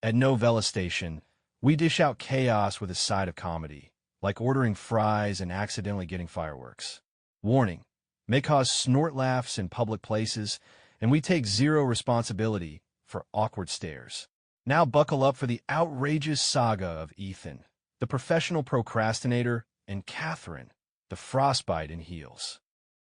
At Novella Station, we dish out chaos with a side of comedy, like ordering fries and accidentally getting fireworks. Warning, may cause snort laughs in public places, and we take zero responsibility for awkward stares. Now buckle up for the outrageous saga of Ethan, the professional procrastinator, and Catherine, the frostbite in heels.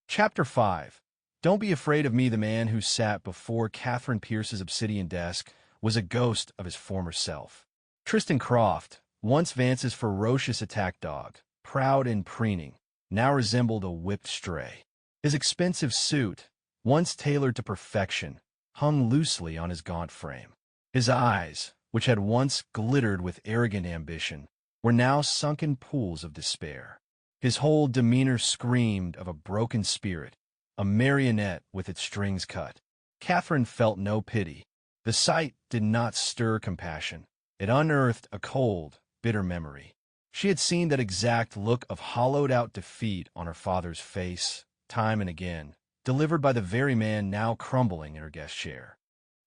Chapter 5. Don't be afraid of me. The man who sat before Catherine Pierce's obsidian desk was a ghost of his former self. Tristan Croft, once Vance's ferocious attack dog, proud and preening, now resembled a whipped stray. His expensive suit, once tailored to perfection, hung loosely on his gaunt frame. His eyes, which had once glittered with arrogant ambition, were now sunken pools of despair. His whole demeanor screamed of a broken spirit, a marionette with its strings cut. Catherine felt no pity. The sight did not stir compassion. It unearthed a cold, bitter memory. She had seen that exact look of hollowed-out defeat on her father's face, time and again, delivered by the very man now crumbling in her guest chair.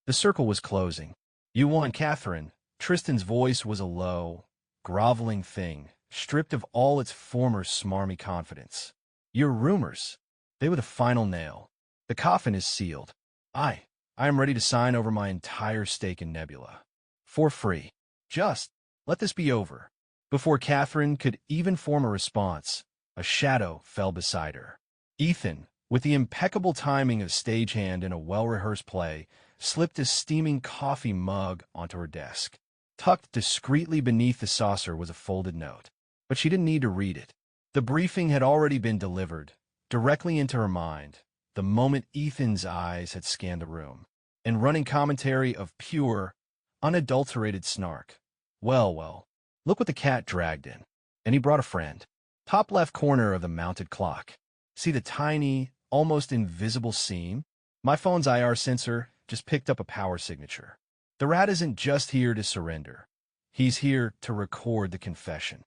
The circle was closing. "You won, Catherine." Tristan's voice was a low, groveling thing, stripped of all its former smarmy confidence. "Your rumors, they were the final nail. The coffin is sealed. I am ready to sign over my entire stake in Nebula. For free. Just let this be over." Before Catherine could even form a response, a shadow fell beside her. Ethan, with the impeccable timing of a stagehand in a well-rehearsed play, slipped a steaming coffee mug onto her desk. Tucked discreetly beneath the saucer was a folded note, but she didn't need to read it. The briefing had already been delivered, directly into her mind, the moment Ethan's eyes had scanned the room, and running commentary of pure, unadulterated snark. Well, look what the cat dragged in. And he brought a friend. Top left corner of the mounted clock. See the tiny, almost invisible seam? My phone's IR sensor just picked up a power signature. The rat isn't just here to surrender. He's here to record the confession.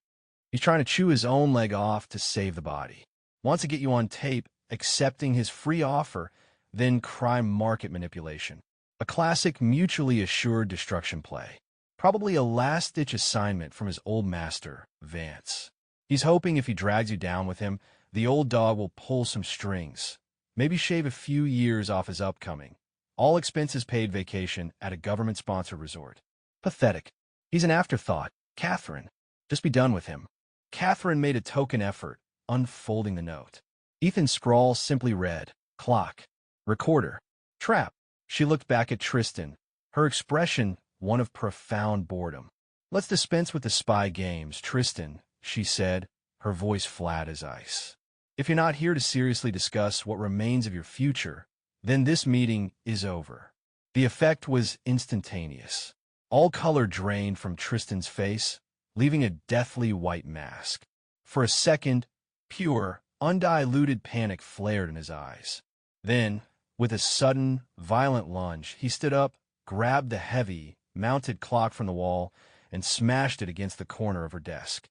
He's trying to chew his own leg off to save the body. Wants to get you on tape accepting his free offer, then crime market manipulation. A classic mutually assured destruction play. Probably a last-ditch assignment from his old master, Vance. He's hoping if he drags you down with him, the old dog will pull some strings, maybe shave a few years off his upcoming, all-expenses-paid vacation at a government-sponsored resort. Pathetic. He's an afterthought. Catherine, just be done with him. Catherine made a token effort, unfolding the note. Ethan's scrawl simply read, "Clock. Recorder. Trap." She looked back at Tristan, her expression one of profound boredom. "Let's dispense with the spy games, Tristan," she said, her voice flat as ice. "If you're not here to seriously discuss what remains of your future, then this meeting is over." The effect was instantaneous. All color drained from Tristan's face, leaving a deathly white mask. For a second, pure, undiluted panic flared in his eyes. Then, with a sudden, violent lunge, he stood up, grabbed the heavy, mounted clock from the wall, and smashed it against the corner of her desk.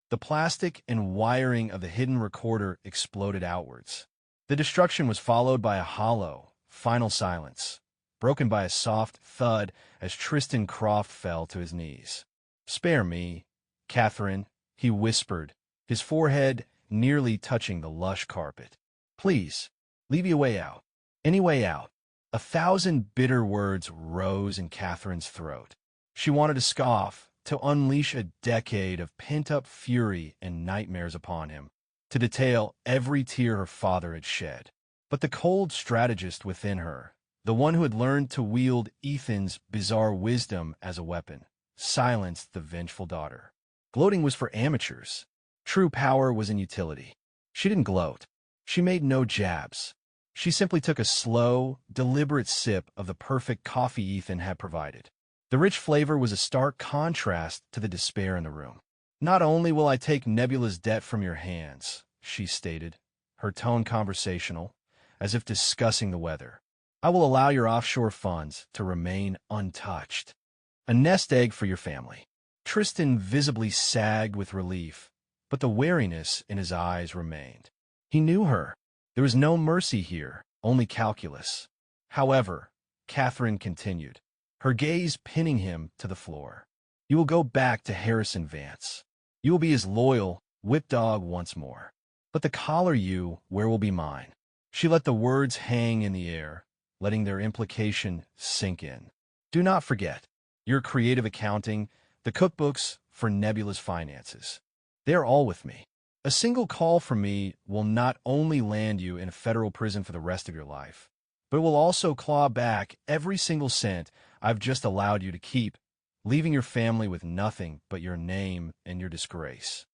The plastic and wiring of the hidden recorder exploded outwards. The destruction was followed by a hollow, final silence, broken by a soft thud as Tristan Croft fell to his knees. "Spare me, Catherine," he whispered, his forehead nearly touching the lush carpet. "Please, leave your way out. Any way out." 1,000 bitter words rose in Catherine's throat. She wanted to scoff, to unleash a decade of pent-up fury and nightmares upon him, to detail every tear her father had shed. But the cold strategist within her, the one who had learned to wield Ethan's bizarre wisdom as a weapon, silenced the vengeful daughter. Gloating was for amateurs. True power was in utility. She didn't gloat. She made no jabs. She simply took a slow, deliberate sip of the perfect coffee Ethan had provided. The rich flavor was a stark contrast to the despair in the room. "Not only will I take Nebula's debt from your hands," she stated, her tone conversational, as if discussing the weather, "I will allow your offshore funds to remain untouched. A nest egg for your family." Tristan visibly sagged with relief, but the wariness in his eyes remained. He knew her. There was no mercy here, only calculus. "However," Catherine continued, her gaze pinning him to the floor. You will go back to Harrison Vance. You will be his loyal whipdog once more. But the collar you wear will be mine. She let the words hang in the air, letting their implication sink in. Do not forget, your creative accounting, the cookbooks for nebulous finances. They are all with me. A single call from me will not only land you in a federal prison for the rest of your life, but it will also claw back every single cent I've just allowed you to keep, leaving your family with nothing but your name and your disgrace.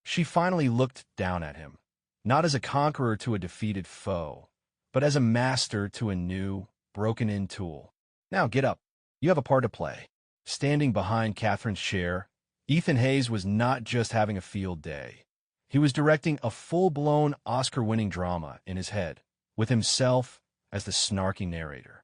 She finally looked down at him, not as a conqueror to a defeated foe, but as a master to a new, broken-in tool. Now get up. You have a part to play. Standing behind Catherine's chair, Ethan Hayes was not just having a field day. He was directing a full-blown Oscar-winning drama in his head, with himself as the snarky narrator.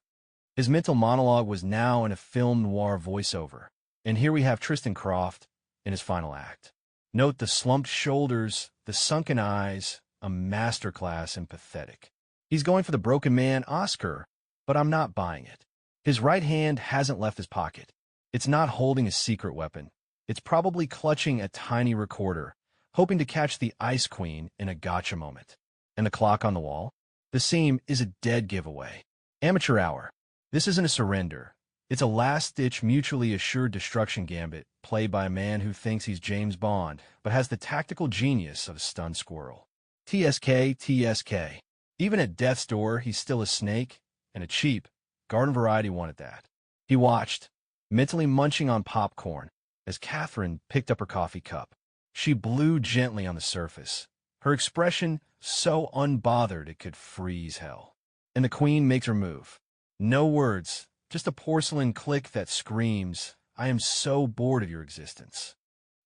His mental monologue was now in a film noir voiceover, and here we have Tristan Croft in his final act. Note the slumped shoulders, the sunken eyes, a masterclass in pathetic. He's going for the broken man Oscar, but I'm not buying it. His right hand hasn't left his pocket. It's not holding a secret weapon. It's probably clutching a tiny recorder, hoping to catch the Ice Queen in a gotcha moment. And the clock on the wall? The seam is a dead giveaway. Amateur hour. This isn't a surrender. It's a last-ditch, mutually assured destruction gambit played by a man who thinks he's James Bond, but has the tactical genius of a stunned squirrel. TSK, TSK. Even at death's door, he's still a snake, and a cheap, garden variety one at that. He watched, mentally munching on popcorn, as Catherine picked up her coffee cup. She blew gently on the surface, her expression so unbothered it could freeze hell. And the queen makes her move. No words, just a porcelain click that screams, I am so bored of your existence.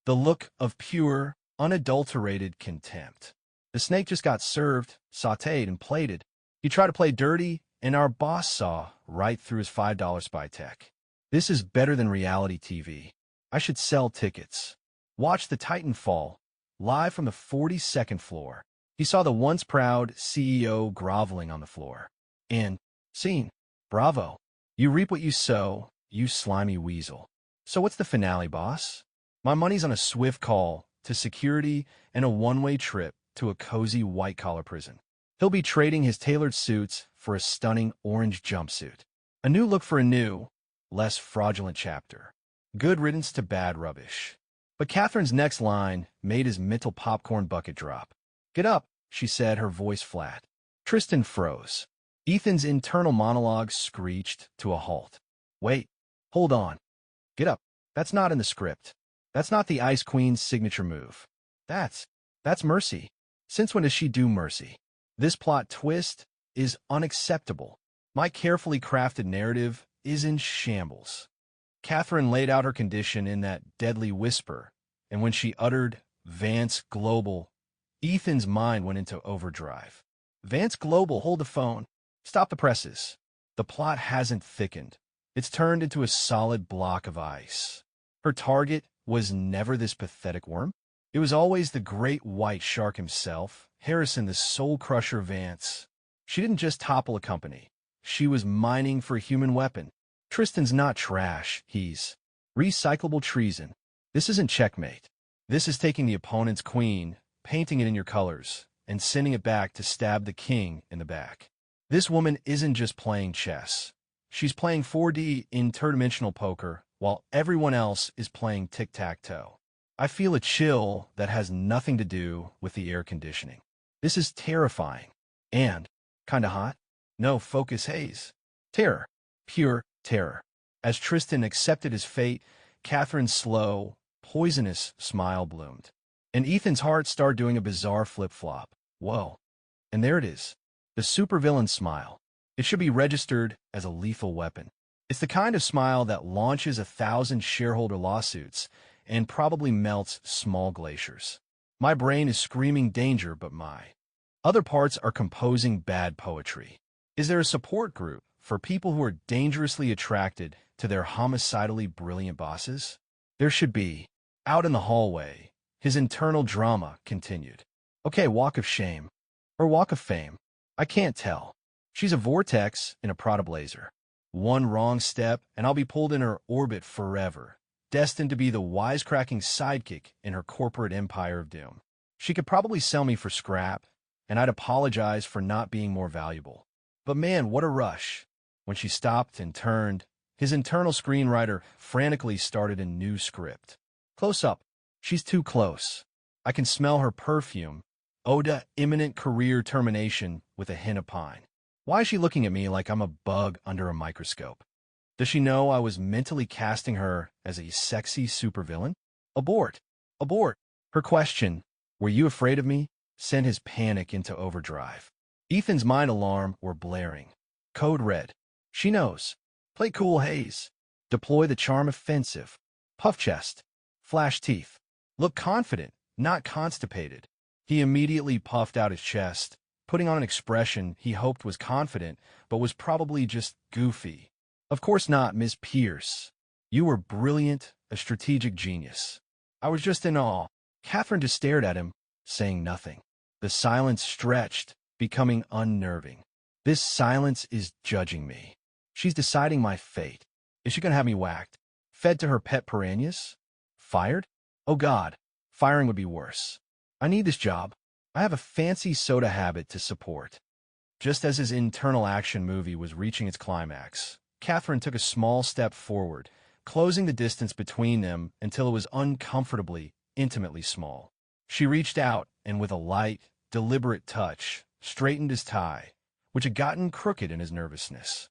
The look of pure, unadulterated contempt. The snake just got served, sautéed, and plated. He tried to play dirty, and our boss saw right through his $5 spy tech. This is better than reality TV. I should sell tickets. Watch the Titan fall, live from the 42nd floor. He saw the once proud CEO groveling on the floor. And, scene. Bravo. You reap what you sow, you slimy weasel. So what's the finale, boss? My money's on a swift call to security and a one-way trip to a cozy white-collar prison. He'll be trading his tailored suits for a stunning orange jumpsuit. A new look for a new, less fraudulent chapter. Good riddance to bad rubbish. But Catherine's next line made his mental popcorn bucket drop. Get up, she said, her voice flat. Tristan froze. Ethan's internal monologue screeched to a halt. Wait, hold on. Get up. That's not in the script. That's not the Ice Queen's signature move. That's mercy. Since when does she do mercy? This plot twist is unacceptable. My carefully crafted narrative is in shambles. Catherine laid out her condition in that deadly whisper, and when she uttered Vance Global, Ethan's mind went into overdrive. Vance Global, hold the phone. Stop the presses. The plot hasn't thickened. It's turned into a solid block of ice. Her target was never this pathetic worm. It was always the great white shark himself, Harrison the soul-crusher Vance. She didn't just topple a company. She was mining for a human weapon. Tristan's not trash. He's recyclable treason. This isn't checkmate. This is taking the opponent's queen, painting it in your colors, and sending it back to stab the king in the back. This woman isn't just playing chess. She's playing 4D interdimensional poker while everyone else is playing tic-tac-toe. I feel a chill that has nothing to do with the air conditioning. This is terrifying. And kinda hot? No, focus haze. Terror. Pure terror. As Tristan accepted his fate, Catherine's slow, poisonous smile bloomed. And Ethan's heart started doing a bizarre flip-flop. Whoa. And there it is. The supervillain smile. It should be registered as a lethal weapon. It's the kind of smile that launches 1,000 shareholder lawsuits and probably melts small glaciers. My brain is screaming danger, but my other parts are composing bad poetry. Is there a support group for people who are dangerously attracted to their homicidally brilliant bosses? There should be. Out in the hallway, his internal drama continued. Okay, walk of shame. Or walk of fame. I can't tell. She's a vortex in a Prada blazer. One wrong step, and I'll be pulled in her orbit forever, destined to be the wisecracking sidekick in her corporate empire of doom. She could probably sell me for scrap, and I'd apologize for not being more valuable. But man, what a rush. When she stopped and turned, his internal screenwriter frantically started a new script. Close up. She's too close. I can smell her perfume. Oda, imminent career termination with a hint of pine. Why is she looking at me like I'm a bug under a microscope? Does she know I was mentally casting her as a sexy supervillain? Abort. Abort. Her question, "Were you afraid of me?" sent his panic into overdrive. Ethan's mind alarm were blaring. Code red. She knows. Play cool haze. Deploy the charm offensive. Puff chest. Flash teeth. Look confident, not constipated. He immediately puffed out his chest, putting on an expression he hoped was confident, but was probably just goofy. Of course not, Miss Pierce. You were brilliant, a strategic genius. I was just in awe. Catherine just stared at him, saying nothing. The silence stretched, becoming unnerving. This silence is judging me. She's deciding my fate. Is she going to have me whacked? Fed to her pet piranhas? Fired? Oh God, firing would be worse. I need this job. I have a fancy soda habit to support. Just as his internal action movie was reaching its climax, Catherine took a small step forward, closing the distance between them until it was uncomfortably, intimately small. She reached out and with a light, deliberate touch, straightened his tie, which had gotten crooked in his nervousness.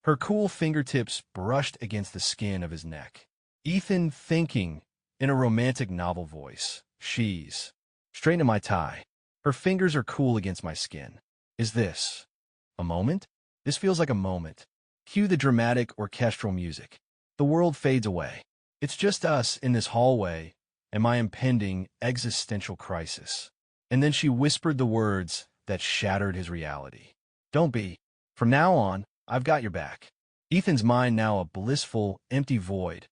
Her cool fingertips brushed against the skin of his neck. Ethan thinking, in a romantic novel voice, "She's straighten my tie. Her fingers are cool against my skin. Is this a moment? This feels like a moment." Cue the dramatic orchestral music. The world fades away. It's just us in this hallway and my impending existential crisis. And then she whispered the words that shattered his reality. "Don't be. From now on, I've got your back." Ethan's mind now a blissful, empty void.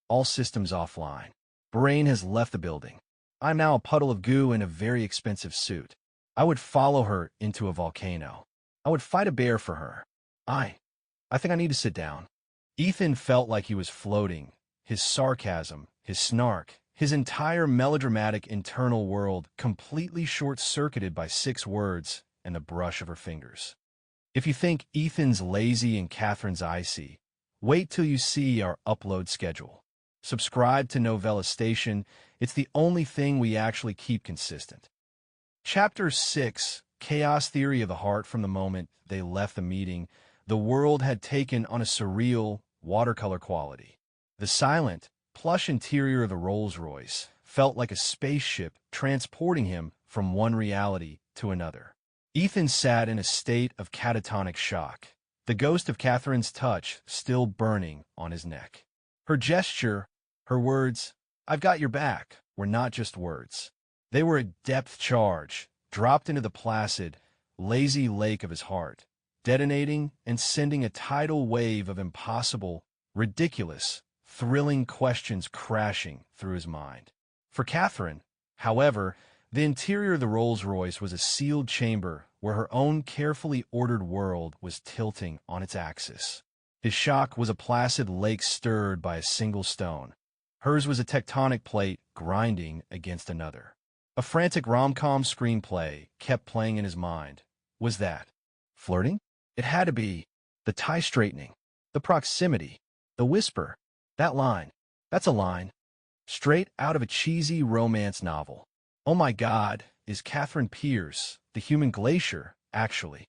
All systems offline. Brain has left the building. I'm now a puddle of goo in a very expensive suit. I would follow her into a volcano. I would fight a bear for her. I think I need to sit down. Ethan felt like he was floating. His sarcasm, his snark, his entire melodramatic internal world completely short-circuited by 6 words and the brush of her fingers. If you think Ethan's lazy and Catherine's icy, wait till you see our upload schedule. Subscribe to Novella Station. It's the only thing we actually keep consistent. Chapter 6, Chaos Theory of the Heart. From the moment they left the meeting, the world had taken on a surreal, watercolor quality. The silent, plush interior of the Rolls-Royce felt like a spaceship transporting him from one reality to another. Ethan sat in a state of catatonic shock, the ghost of Catherine's touch still burning on his neck. Her gesture, her words, "I've got your back," were not just words. They were a depth charge, dropped into the placid, lazy lake of his heart, detonating and sending a tidal wave of impossible, ridiculous, thrilling questions crashing through his mind. For Catherine, however, the interior of the Rolls-Royce was a sealed chamber where her own carefully ordered world was tilting on its axis. His shock was a placid lake stirred by a single stone. Hers was a tectonic plate grinding against another. A frantic rom-com screenplay kept playing in his mind. Was that flirting? It had to be. The tie straightening, the proximity, the whisper. That line. That's a line. Straight out of a cheesy romance novel. Oh my God, is Catherine Pierce, the human glacier, actually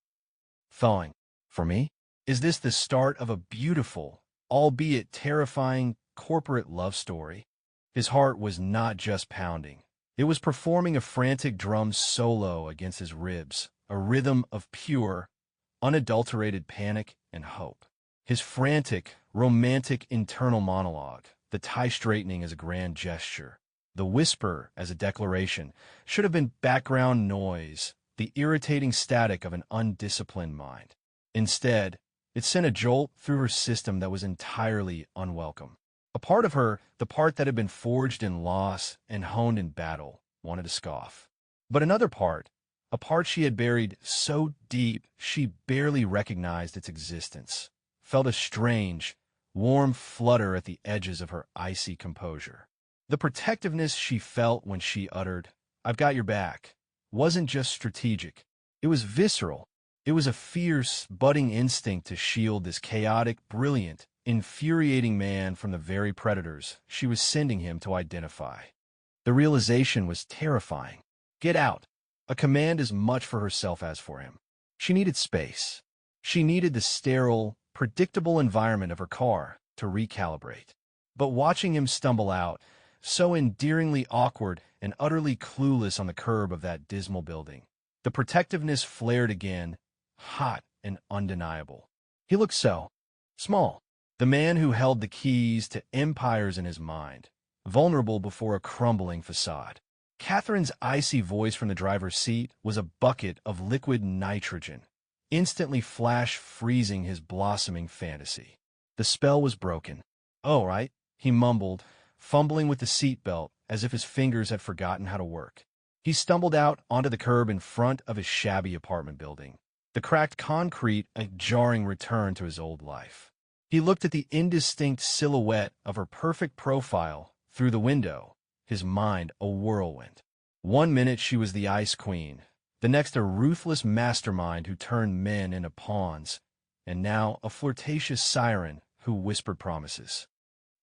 thawing for me? Is this the start of a beautiful, albeit terrifying, corporate love story? His heart was not just pounding. It was performing a frantic drum solo against his ribs, a rhythm of pure, unadulterated panic and hope. His frantic, romantic internal monologue, the tie straightening as a grand gesture, the whisper as a declaration, should have been background noise, the irritating static of an undisciplined mind. Instead, it sent a jolt through her system that was entirely unwelcome. A part of her, the part that had been forged in loss and honed in battle, wanted to scoff. But another part, a part she had buried so deep she barely recognized its existence, felt a strange, warm flutter at the edges of her icy composure. The protectiveness she felt when she uttered, "I've got your back," wasn't just strategic. It was visceral. It was a fierce, budding instinct to shield this chaotic, brilliant, infuriating man from the very predators she was sending him to identify. The realization was terrifying. Get out. A command as much for herself as for him. She needed space. She needed the sterile, predictable environment of her car to recalibrate. But watching him stumble out, so endearingly awkward and utterly clueless on the curb of that dismal building, the protectiveness flared again, hot and undeniable. He looked so small. The man who held the keys to empires in his mind, vulnerable before a crumbling facade. Catherine's icy voice from the driver's seat was a bucket of liquid nitrogen, instantly flash freezing his blossoming fantasy. The spell was broken. "Oh, right," he mumbled, fumbling with the seatbelt as if his fingers had forgotten how to work. He stumbled out onto the curb in front of his shabby apartment building, the cracked concrete a jarring return to his old life. He looked at the indistinct silhouette of her perfect profile through the window, his mind a whirlwind. One minute she was the Ice Queen, the next a ruthless mastermind who turned men into pawns, and now a flirtatious siren who whispered promises.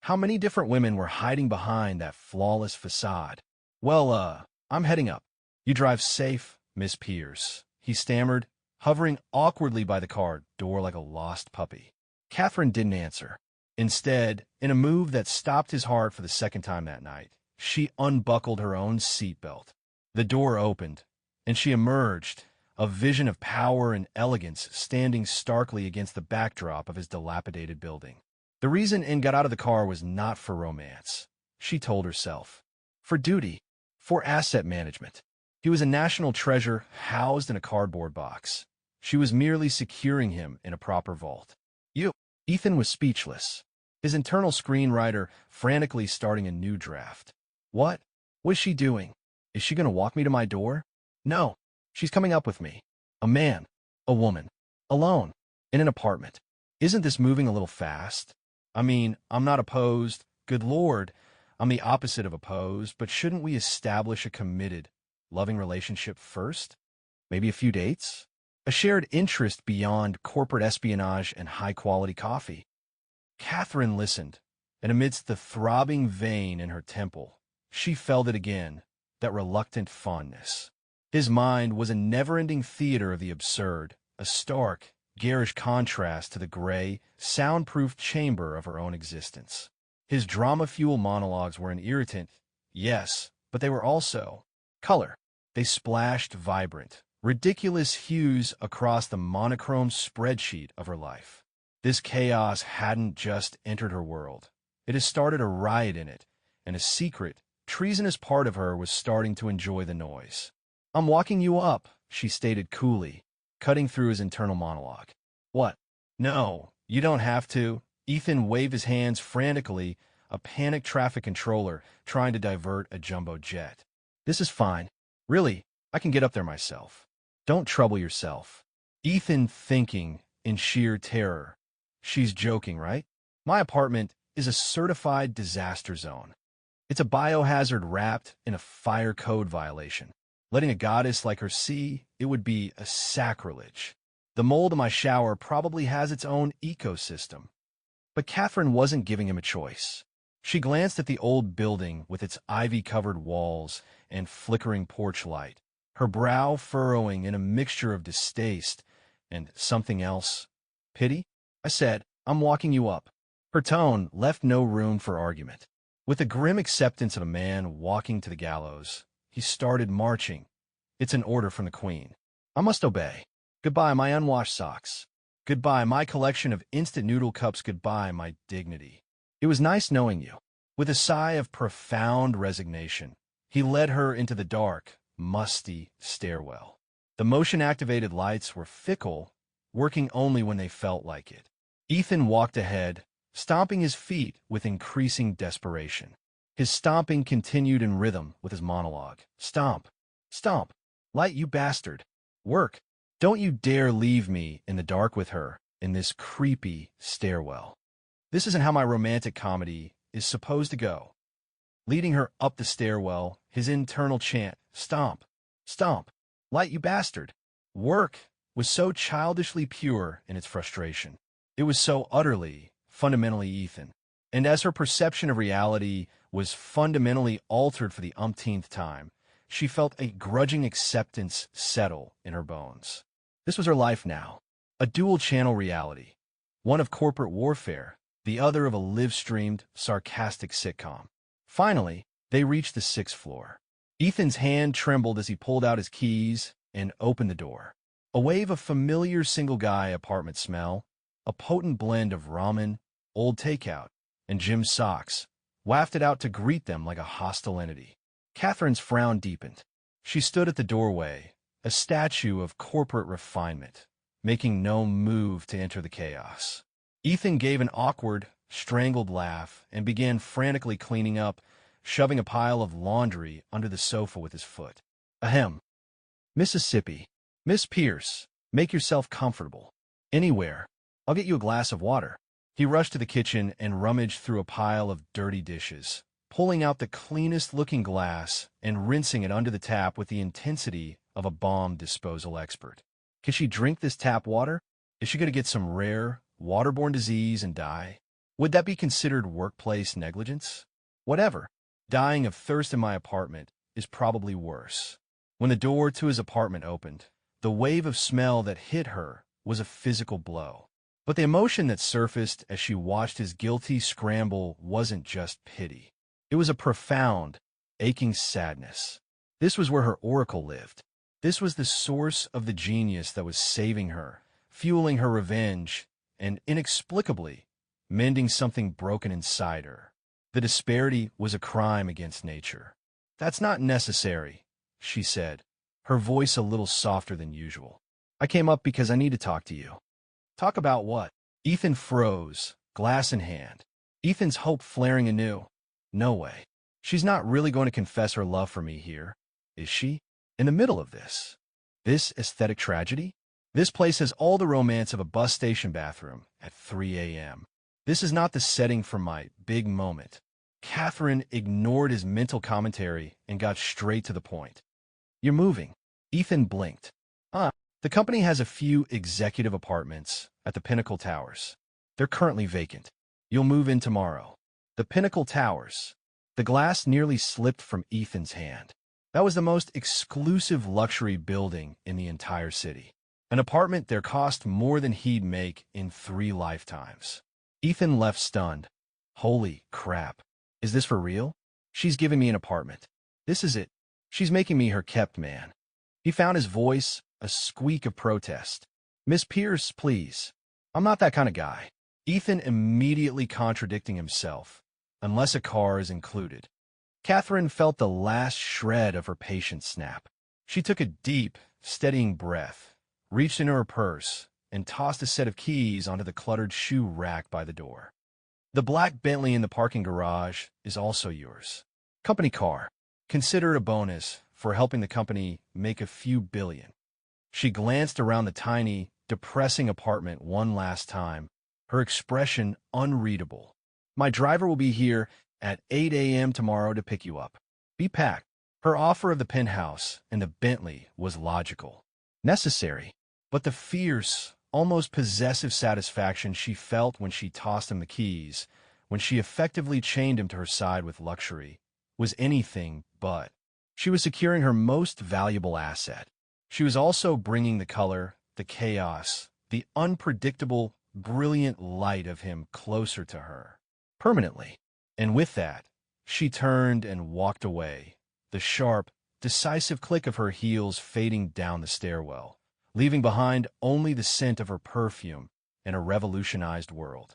How many different women were hiding behind that flawless facade? "Well, I'm heading up. You drive safe, Miss Pierce," he stammered, hovering awkwardly by the car door like a lost puppy. Catherine didn't answer. Instead, in a move that stopped his heart for the second time that night, she unbuckled her own seatbelt. The door opened, and she emerged, a vision of power and elegance standing starkly against the backdrop of his dilapidated building. The reason In got out of the car was not for romance, she told herself. For duty, for asset management. He was a national treasure housed in a cardboard box. She was merely securing him in a proper vault. Ethan was speechless, his internal screenwriter frantically starting a new draft. What was she doing? Is she going to walk me to my door? No, she's coming up with me. A man, a woman, alone, in an apartment. Isn't this moving a little fast? I mean, I'm not opposed. Good Lord, I'm the opposite of opposed, but shouldn't we establish a committed, loving relationship first? Maybe a few dates? A shared interest beyond corporate espionage and high-quality coffee. Catherine listened, and amidst the throbbing vein in her temple, she felt it again, that reluctant fondness. His mind was a never-ending theater of the absurd, a stark, garish contrast to the gray, soundproof chamber of her own existence. His drama-fueled monologues were an irritant, yes, but they were also color. They splashed vibrant, ridiculous hues across the monochrome spreadsheet of her life. This chaos hadn't just entered her world. It had started a riot in it, and a secret, treasonous part of her was starting to enjoy the noise. "I'm walking you up," she stated coolly, cutting through his internal monologue. "What? No, you don't have to." Ethan waved his hands frantically, a panicked traffic controller trying to divert a jumbo jet. "This is fine. Really, I can get up there myself. Don't trouble yourself." Ethan thinking in sheer terror. She's joking, right? My apartment is a certified disaster zone. It's a biohazard wrapped in a fire code violation. Letting a goddess like her see, it would be a sacrilege. The mold in my shower probably has its own ecosystem. But Catherine wasn't giving him a choice. She glanced at the old building with its ivy-covered walls and flickering porch light, her brow furrowing in a mixture of distaste and something else. "Pity?" I said, "I'm walking you up." Her tone left no room for argument. With the grim acceptance of a man walking to the gallows, he started marching. "It's an order from the Queen. I must obey. Goodbye, my unwashed socks. Goodbye, my collection of instant noodle cups. Goodbye, my dignity. It was nice knowing you." With a sigh of profound resignation, he led her into the dark, musty stairwell. The motion-activated lights were fickle, working only when they felt like it. Ethan walked ahead, stomping his feet with increasing desperation. His stomping continued in rhythm with his monologue. "Stomp. Stomp. Light, you bastard. Work. Don't you dare leave me in the dark with her. in this creepy stairwell. This isn't how my romantic comedy is supposed to go. Leading her up the stairwell, his internal chant, "Stomp, stomp, light, you bastard." Work was so childishly pure in its frustration. It was so utterly, fundamentally Ethan. And as her perception of reality was fundamentally altered for the umpteenth time, she felt a grudging acceptance settle in her bones. This was her life now, a dual-channel reality, one of corporate warfare, the other of a live-streamed, sarcastic sitcom. Finally, they reached the 6th floor. Ethan's hand trembled as he pulled out his keys and opened the door. A wave of familiar single-guy apartment smell, a potent blend of ramen, old takeout, and Jim's socks, wafted out to greet them like a hostile entity. Catherine's frown deepened. She stood at the doorway, a statue of corporate refinement, making no move to enter the chaos. Ethan gave an awkward, strangled laugh and began frantically cleaning up, shoving a pile of laundry under the sofa with his foot. Ahem. Mississippi. Miss Pierce, make yourself comfortable. Anywhere. I'll get you a glass of water. He rushed to the kitchen and rummaged through a pile of dirty dishes, pulling out the cleanest-looking glass and rinsing it under the tap with the intensity of a bomb disposal expert. Can she drink this tap water? Is she going to get some rare, waterborne disease and die? Would that be considered workplace negligence? Whatever. Dying of thirst in my apartment is probably worse. When the door to his apartment opened, the wave of smell that hit her was a physical blow. But the emotion that surfaced as she watched his guilty scramble wasn't just pity. It was a profound, aching sadness. This was where her oracle lived. This was the source of the genius that was saving her, fueling her revenge, and inexplicably mending something broken inside her. The disparity was a crime against nature. "That's not necessary," she said, her voice a little softer than usual. "I came up because I need to talk to you." "Talk about what?" Ethan froze, glass in hand. Ethan's hope flaring anew. No way. She's not really going to confess her love for me here, is she? In the middle of this? This aesthetic tragedy? This place has all the romance of a bus station bathroom at 3 a.m. This is not the setting for my big moment. Catherine ignored his mental commentary and got straight to the point. "You're moving." Ethan blinked. The company has a few executive apartments at the Pinnacle Towers. They're currently vacant. You'll move in tomorrow. The Pinnacle Towers. The glass nearly slipped from Ethan's hand. That was the most exclusive luxury building in the entire city. An apartment there cost more than he'd make in 3 lifetimes. Ethan left stunned. Holy crap. Is this for real? She's giving me an apartment. This is it. She's making me her kept man. He found his voice, a squeak of protest. "Miss Pierce, please. I'm not that kind of guy." Ethan immediately contradicting himself, unless a car is included. Catherine felt the last shred of her patience snap. She took a deep, steadying breath, reached into her purse, and tossed a set of keys onto the cluttered shoe rack by the door. "The black Bentley in the parking garage is also yours. Company car. Consider it a bonus for helping the company make a few billion." She glanced around the tiny, depressing apartment one last time, her expression unreadable. "My driver will be here at 8 a.m. tomorrow to pick you up. Be packed." Her offer of the penthouse and the Bentley was logical, necessary, but the fierce, almost possessive satisfaction she felt when she tossed him the keys, when she effectively chained him to her side with luxury, was anything but. She was securing her most valuable asset. She was also bringing the color, the chaos, the unpredictable, brilliant light of him closer to her, permanently. And with that, she turned and walked away, the sharp, decisive click of her heels fading down the stairwell, leaving behind only the scent of her perfume in a revolutionized world.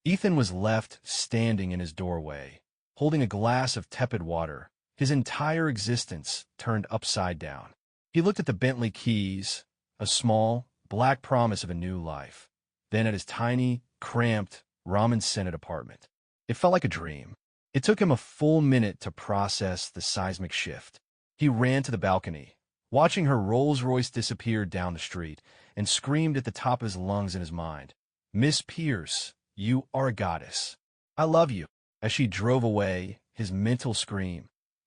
Ethan was left standing in his doorway, holding a glass of tepid water, his entire existence turned upside down. He looked at the Bentley keys, a small, black promise of a new life, then at his tiny, cramped, ramen-scented apartment. It felt like a dream. It took him a full minute to process the seismic shift. He ran to the balcony, watching her Rolls-Royce disappear down the street, and screamed at the top of his lungs in his mind, Miss Pierce, you are a goddess. I love you. As she drove away, his mental scream,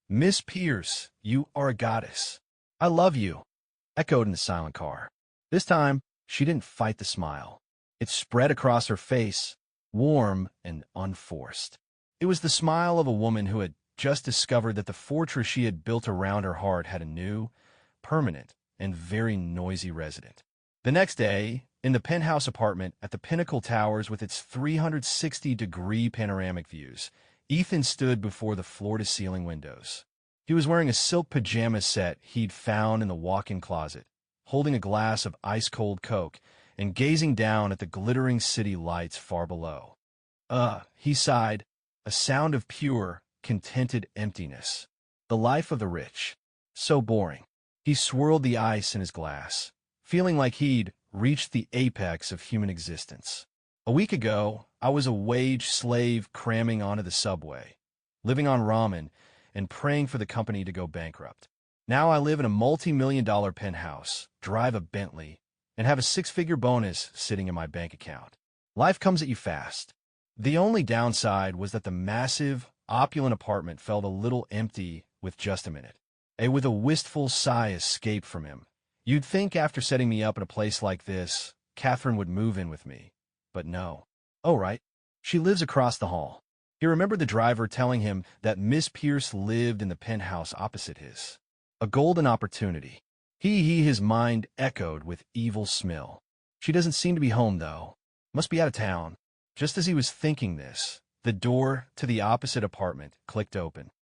Miss Pierce, you are a goddess. I love you, echoed in the silent car. This time, she didn't fight the smile. It spread across her face, warm and unforced. It was the smile of a woman who had just discovered that the fortress she had built around her heart had a new, permanent, and very noisy resident. The next day, in the penthouse apartment at the Pinnacle Towers with its 360-degree panoramic views, Ethan stood before the floor-to-ceiling windows. He was wearing a silk pajama set he'd found in the walk-in closet, holding a glass of ice-cold Coke and gazing down at the glittering city lights far below. He sighed, a sound of pure, contented emptiness. The life of the rich. So boring. He swirled the ice in his glass, feeling like he'd reached the apex of human existence. A week ago, I was a wage slave cramming onto the subway, living on ramen and praying for the company to go bankrupt. Now I live in a multi-million-dollar penthouse, drive a Bentley, and have a six-figure bonus sitting in my bank account. Life comes at you fast. The only downside was that the massive, opulent apartment felt a little empty with just a minute. With a wistful sigh escaped from him. You'd think after setting me up in a place like this, Catherine would move in with me. But no. Oh, right. She lives across the hall. He remembered the driver telling him that Miss Pierce lived in the penthouse opposite his. A golden opportunity. His mind echoed with evil smell. She doesn't seem to be home, though. Must be out of town. Just as he was thinking this, the door to the opposite apartment clicked open.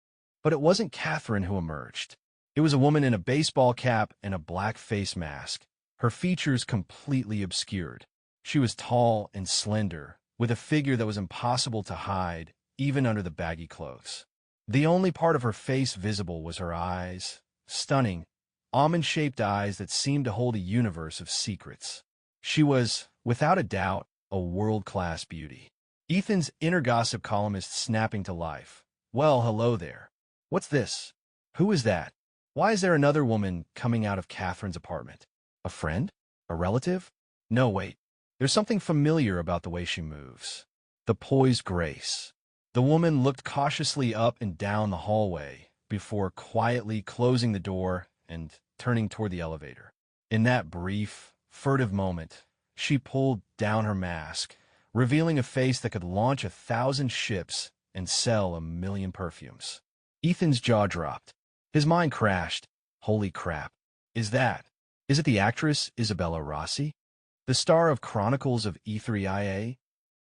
But it wasn't Catherine who emerged. It was a woman in a baseball cap and a black face mask, her features completely obscured. She was tall and slender, with a figure that was impossible to hide, even under the baggy clothes. The only part of her face visible was her eyes, stunning, almond-shaped eyes that seemed to hold a universe of secrets. She was, without a doubt, a world-class beauty. Ethan's inner gossip columnist snapping to life. Well, hello there. What's this? Who is that? Why is there another woman coming out of Catherine's apartment? A friend? A relative? No, wait. There's something familiar about the way she moves. The poised grace. The woman looked cautiously up and down the hallway before quietly closing the door and turning toward the elevator. In that brief, furtive moment, she pulled down her mask, revealing a face that could launch 1,000 ships and sell 1,000,000 perfumes. Ethan's jaw dropped. His mind crashed. Holy crap. Is it the actress Isabella Rossi? The star of Chronicles of E3IA?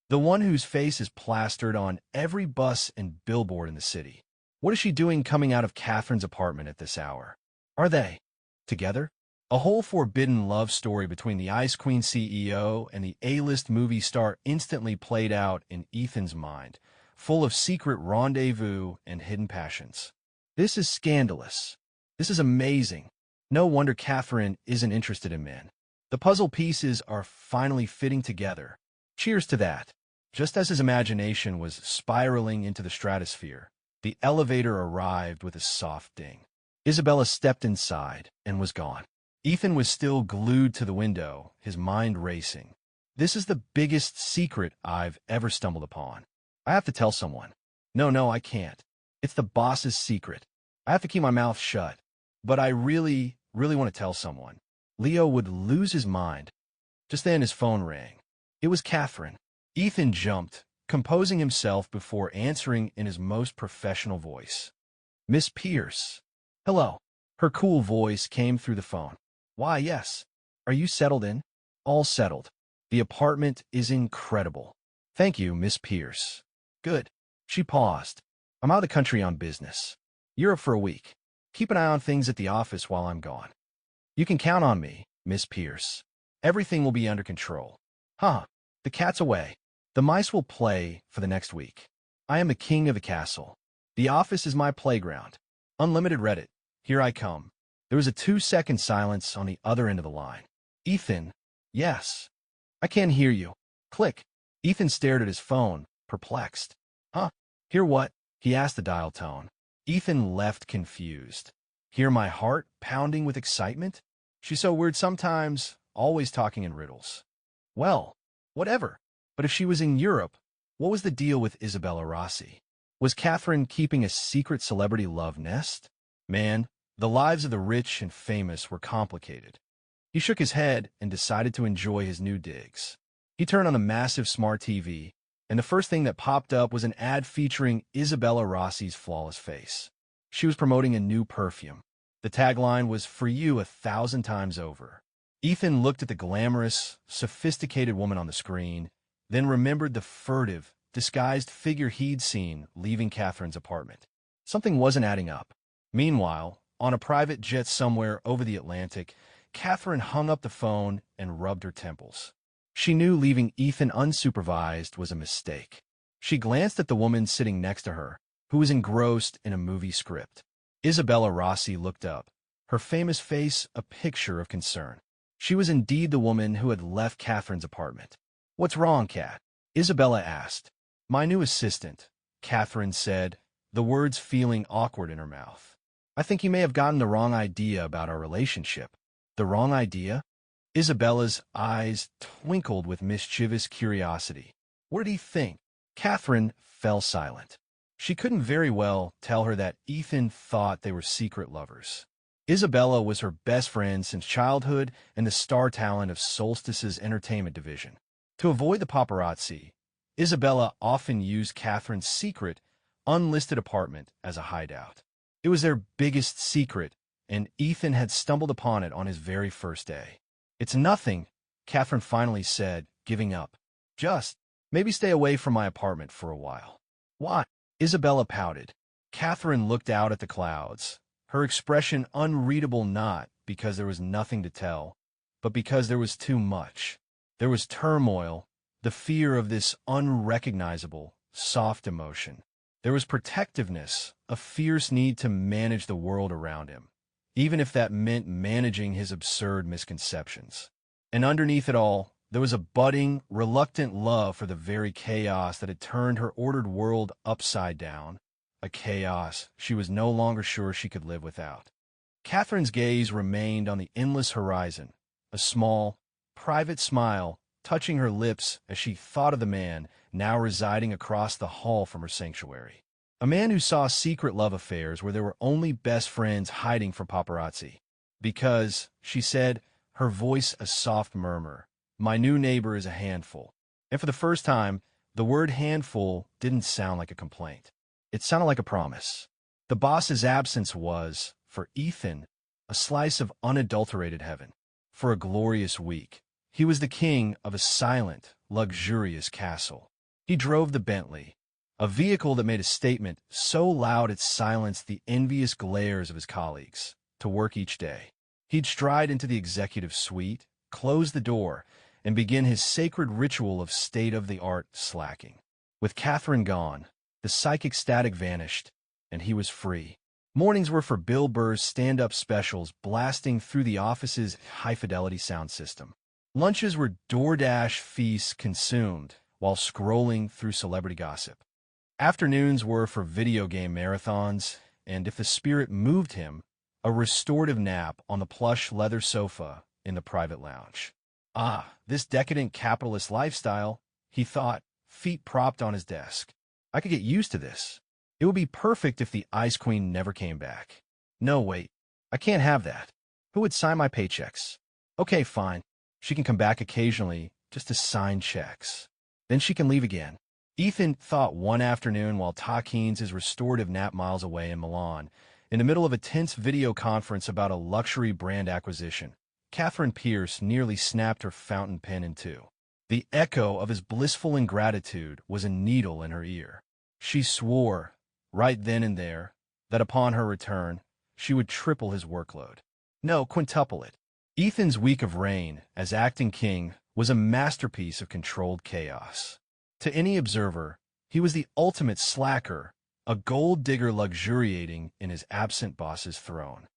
The one whose face is plastered on every bus and billboard in the city. What is she doing coming out of Catherine's apartment at this hour? Are they together? A whole forbidden love story between the Ice Queen CEO and the A-list movie star instantly played out in Ethan's mind, full of secret rendezvous and hidden passions. This is scandalous. This is amazing. No wonder Catherine isn't interested in men. The puzzle pieces are finally fitting together. Cheers to that. Just as his imagination was spiraling into the stratosphere, the elevator arrived with a soft ding. Isabella stepped inside and was gone. Ethan was still glued to the window, his mind racing. This is the biggest secret I've ever stumbled upon. I have to tell someone. No, I can't. It's the boss's secret. I have to keep my mouth shut. But I really want to tell someone. Leo would lose his mind. Just then his phone rang. It was Catherine. Ethan jumped, composing himself before answering in his most professional voice. Miss Pierce. Hello. Her cool voice came through the phone. Why, yes. Are you settled in? All settled. The apartment is incredible. Thank you, Miss Pierce. Good. She paused. I'm out of the country on business. Europe for a week. Keep an eye on things at the office while I'm gone. You can count on me, Miss Pierce. Everything will be under control. The cat's away. The mice will play for the next week. I am the king of the castle. The office is my playground. Unlimited Reddit. Here I come. There was a 2-second silence on the other end of the line. Ethan. Yes. I can't hear you. Click. Ethan stared at his phone, perplexed. Hear what? He asked the dial tone. Ethan left confused. Hear my heart pounding with excitement? She's so weird sometimes, always talking in riddles. Well, whatever. But if she was in Europe, what was the deal with Isabella Rossi? Was Catherine keeping a secret celebrity love nest? Man, the lives of the rich and famous were complicated. He shook his head and decided to enjoy his new digs. He turned on the massive smart TV, and the first thing that popped up was an ad featuring Isabella Rossi's flawless face. She was promoting a new perfume. The tagline was, "For you 1,000 times over." Ethan looked at the glamorous, sophisticated woman on the screen, then remembered the furtive, disguised figure he'd seen leaving Catherine's apartment. Something wasn't adding up. Meanwhile, on a private jet somewhere over the Atlantic, Catherine hung up the phone and rubbed her temples. She knew leaving Ethan unsupervised was a mistake. She glanced at the woman sitting next to her, who was engrossed in a movie script. Isabella Rossi looked up, her famous face a picture of concern. She was indeed the woman who had left Catherine's apartment. "What's wrong, Cat?" Isabella asked. "My new assistant," Catherine said, the words feeling awkward in her mouth. "I think he may have gotten the wrong idea about our relationship." "The wrong idea?" Isabella's eyes twinkled with mischievous curiosity. "What did he think?" Catherine fell silent. She couldn't very well tell her that Ethan thought they were secret lovers. Isabella was her best friend since childhood and the star talent of Solstice's entertainment division. To avoid the paparazzi, Isabella often used Catherine's secret, unlisted apartment as a hideout. It was their biggest secret, and Ethan had stumbled upon it on his very first day. "It's nothing," Catherine finally said, giving up. "Just, maybe stay away from my apartment for a while." "Why?" Isabella pouted. Catherine looked out at the clouds, her expression unreadable not because there was nothing to tell, but because there was too much. There was turmoil, the fear of this unrecognizable, soft emotion. There was protectiveness, a fierce need to manage the world around him, even if that meant managing his absurd misconceptions. And underneath it all, there was a budding, reluctant love for the very chaos that had turned her ordered world upside down, a chaos she was no longer sure she could live without. Catherine's gaze remained on the endless horizon, a small, private smile touching her lips as she thought of the man now residing across the hall from her sanctuary. A man who saw secret love affairs where there were only best friends hiding from paparazzi. "Because," she said, her voice a soft murmur, "my new neighbor is a handful." And for the first time, the word handful didn't sound like a complaint. It sounded like a promise. The boss's absence was, for Ethan, a slice of unadulterated heaven. For a glorious week, he was the king of a silent, luxurious castle. He drove the Bentley, a vehicle that made a statement so loud it silenced the envious glares of his colleagues, to work each day. He'd stride into the executive suite, close the door, and begin his sacred ritual of state-of-the-art slacking. With Catherine gone, the psychic static vanished, and he was free. Mornings were for Bill Burr's stand-up specials blasting through the office's high-fidelity sound system. Lunches were DoorDash feasts consumed while scrolling through celebrity gossip. Afternoons were for video game marathons, and if the spirit moved him, a restorative nap on the plush leather sofa in the private lounge. "Ah, this decadent capitalist lifestyle," he thought, feet propped on his desk. "I could get used to this. It would be perfect if the Ice Queen never came back. No, wait, I can't have that. Who would sign my paychecks? Okay, fine. She can come back occasionally just to sign checks. Then she can leave again." Ethan thought one afternoon while talking his restorative nap miles away in Milan, in the middle of a tense video conference about a luxury brand acquisition, Catherine Pierce nearly snapped her fountain pen in two. The echo of his blissful ingratitude was a needle in her ear. She swore, right then and there, that upon her return, she would triple his workload. No, quintuple it. Ethan's week of reign as acting king was a masterpiece of controlled chaos. To any observer, he was the ultimate slacker, a gold digger luxuriating in his absent boss's throne.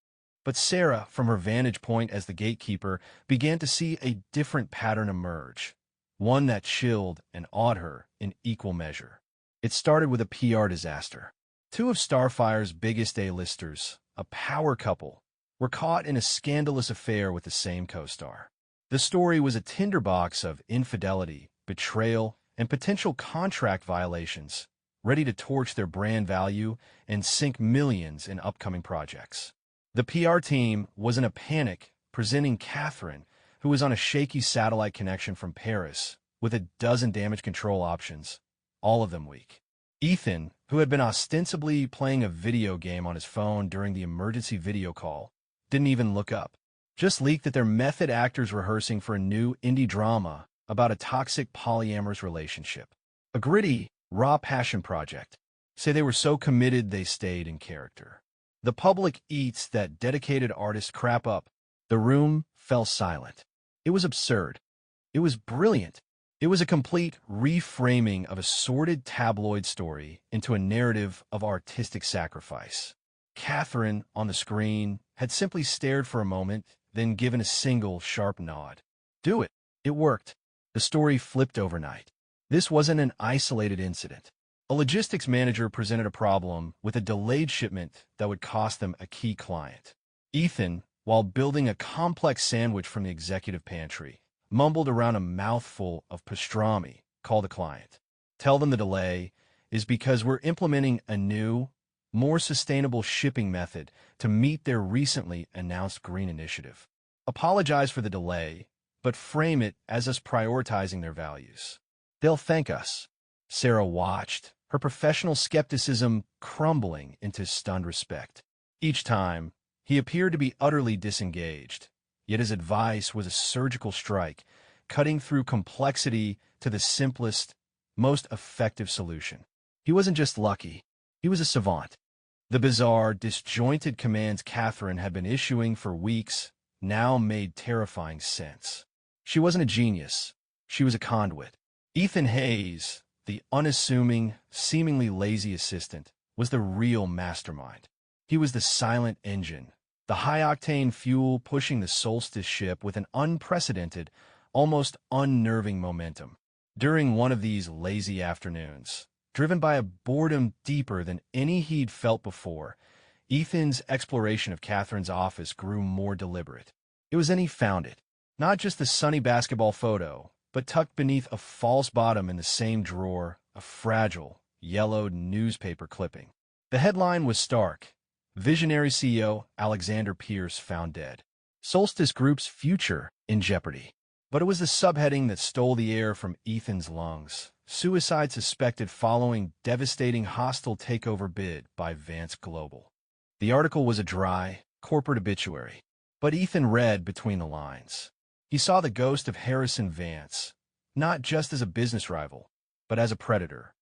But Sarah, from her vantage point as the gatekeeper, began to see a different pattern emerge, one that chilled and awed her in equal measure. It started with a PR disaster. Two of Starfire's biggest A-listers, a power couple, were caught in a scandalous affair with the same co-star. The story was a tinderbox of infidelity, betrayal, and potential contract violations, ready to torch their brand value and sink millions in upcoming projects. The PR team was in a panic, presenting Catherine, who was on a shaky satellite connection from Paris, with a dozen damage control options, all of them weak. Ethan, who had been ostensibly playing a video game on his phone during the emergency video call, didn't even look up. Just leaked that they're method actors rehearsing for a new indie drama about a toxic polyamorous relationship. A gritty, raw passion project. Say they were so committed they stayed in character. The public eats that dedicated artist crap up. The room fell silent. It was absurd. It was brilliant. It was a complete reframing of a sordid tabloid story into a narrative of artistic sacrifice. Catherine, on the screen, had simply stared for a moment, then given a single sharp nod. Do it. It worked. The story flipped overnight. This wasn't an isolated incident. A logistics manager presented a problem with a delayed shipment that would cost them a key client. Ethan, while building a complex sandwich from the executive pantry, mumbled around a mouthful of pastrami, called the client. Tell them the delay is because we're implementing a new, more sustainable shipping method to meet their recently announced green initiative. Apologize for the delay, but frame it as us prioritizing their values. They'll thank us. Sarah watched, her professional skepticism crumbling into stunned respect. Each time, he appeared to be utterly disengaged, yet his advice was a surgical strike, cutting through complexity to the simplest, most effective solution. He wasn't just lucky, he was a savant. The bizarre, disjointed commands Catherine had been issuing for weeks now made terrifying sense. She wasn't a genius, she was a conduit. Ethan Hayes, the unassuming, seemingly lazy assistant, was the real mastermind. He was the silent engine, the high-octane fuel pushing the Solstice ship with an unprecedented, almost unnerving momentum. During one of these lazy afternoons, driven by a boredom deeper than any he'd felt before, Ethan's exploration of Catherine's office grew more deliberate. It was then he found it. Not just the sunny basketball photo, but tucked beneath a false bottom in the same drawer, a fragile, yellowed newspaper clipping. The headline was stark. Visionary CEO Alexander Pierce found dead. Solstice Group's future in jeopardy. But it was the subheading that stole the air from Ethan's lungs. Suicide suspected following devastating hostile takeover bid by Vance Global. The article was a dry, corporate obituary. But Ethan read between the lines. He saw the ghost of Harrison Vance, not just as a business rival, but as a predator.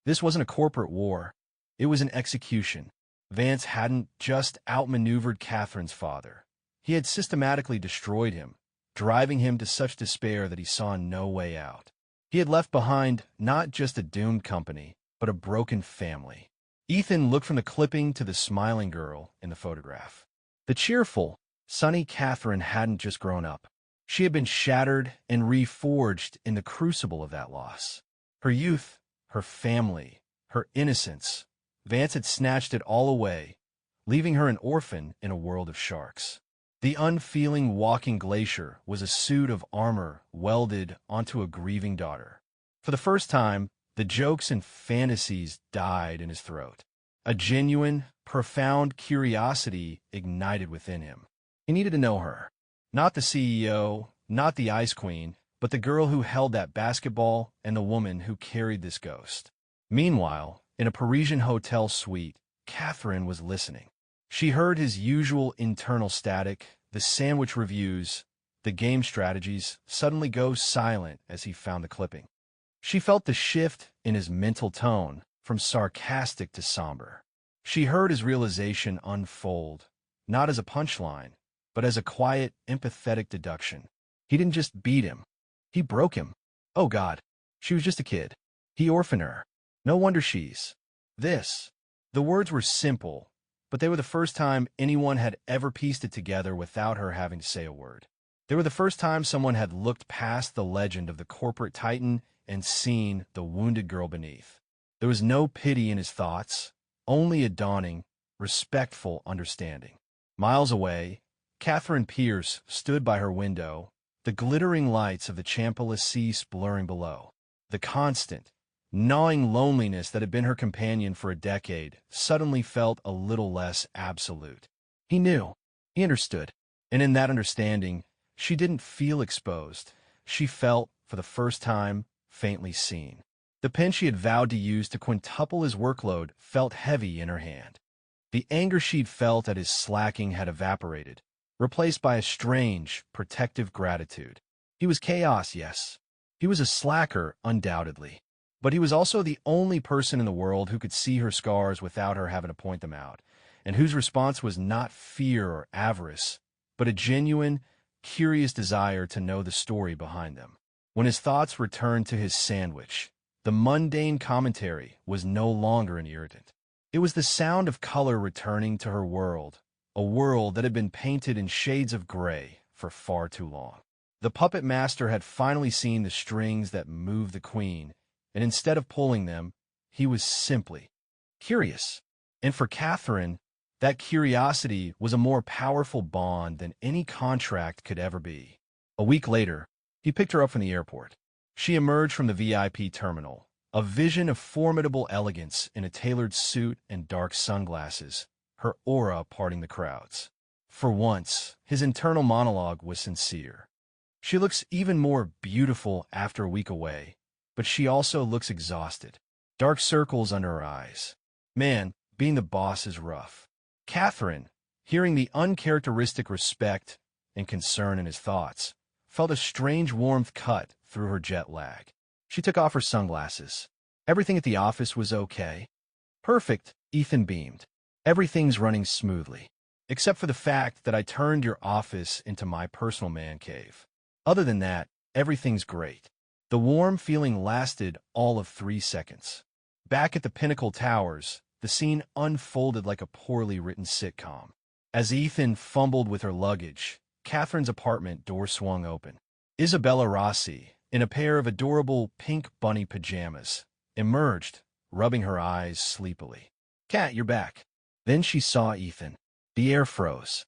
This wasn't a corporate war. It was an execution. Vance hadn't just outmaneuvered Catherine's father. He had systematically destroyed him, driving him to such despair that he saw no way out. He had left behind not just a doomed company, but a broken family. Ethan looked from the clipping to the smiling girl in the photograph. The cheerful, sunny Catherine hadn't just grown up. She had been shattered and reforged in the crucible of that loss. Her youth, her family, her innocence. Vance had snatched it all away, leaving her an orphan in a world of sharks. The unfeeling walking glacier was a suit of armor welded onto a grieving daughter. For the first time, the jokes and fantasies died in his throat. A genuine, profound curiosity ignited within him. He needed to know her. Not the CEO, not the Ice Queen, but the girl who held that basketball and the woman who carried this ghost. Meanwhile, in a Parisian hotel suite, Catherine was listening. She heard his usual internal static, the sandwich reviews, the game strategies, suddenly go silent as he found the clipping. She felt the shift in his mental tone, from sarcastic to somber. She heard his realization unfold, not as a punchline, but as a quiet, empathetic deduction. He didn't just beat him. He broke him. Oh God, she was just a kid. He orphaned her. No wonder she's this. The words were simple, but they were the first time anyone had ever pieced it together without her having to say a word. They were the first time someone had looked past the legend of the corporate titan and seen the wounded girl beneath. There was no pity in his thoughts, only a dawning, respectful understanding. Miles away, Catherine Pierce stood by her window, the glittering lights of the Champs-Élysées blurring below. The constant, gnawing loneliness that had been her companion for a decade suddenly felt a little less absolute. He knew. He understood. And in that understanding, she didn't feel exposed. She felt, for the first time, faintly seen. The pen she had vowed to use to quintuple his workload felt heavy in her hand. The anger she'd felt at his slacking had evaporated, replaced by a strange, protective gratitude. He was chaos, yes. He was a slacker, undoubtedly. But he was also the only person in the world who could see her scars without her having to point them out, and whose response was not fear or avarice, but a genuine, curious desire to know the story behind them. When his thoughts returned to his sandwich, the mundane commentary was no longer an irritant. It was the sound of color returning to her world, a world that had been painted in shades of gray for far too long. The puppet master had finally seen the strings that moved the queen, and instead of pulling them, he was simply curious. And for Catherine, that curiosity was a more powerful bond than any contract could ever be. A week later, he picked her up from the airport. She emerged from the VIP terminal, a vision of formidable elegance in a tailored suit and dark sunglasses, her aura parting the crowds. For once, his internal monologue was sincere. She looks even more beautiful after a week away, but she also looks exhausted. Dark circles under her eyes. Man, being the boss is rough. Catherine, hearing the uncharacteristic respect and concern in his thoughts, felt a strange warmth cut through her jet lag. She took off her sunglasses. Everything at the office was okay. Perfect, Ethan beamed. Everything's running smoothly. Except for the fact that I turned your office into my personal man cave. Other than that, everything's great. The warm feeling lasted all of 3 seconds. Back at the Pinnacle Towers, the scene unfolded like a poorly written sitcom. As Ethan fumbled with her luggage, Catherine's apartment door swung open. Isabella Rossi, in a pair of adorable pink bunny pajamas, emerged, rubbing her eyes sleepily. "Cat, you're back." Then she saw Ethan. The air froze.